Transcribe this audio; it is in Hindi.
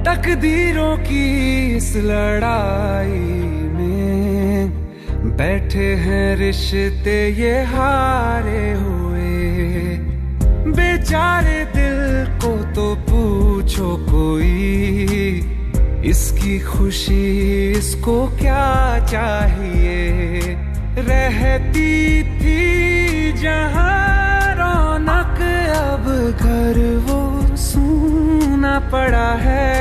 तकदीरों की इस लड़ाई में बैठे हैं रिश्ते ये हारे हुए। बेचारे दिल को तो पूछो कोई, इसकी खुशी इसको क्या चाहिए। रहती थी जहां रौनक, अब घर वो सूना पड़ा है।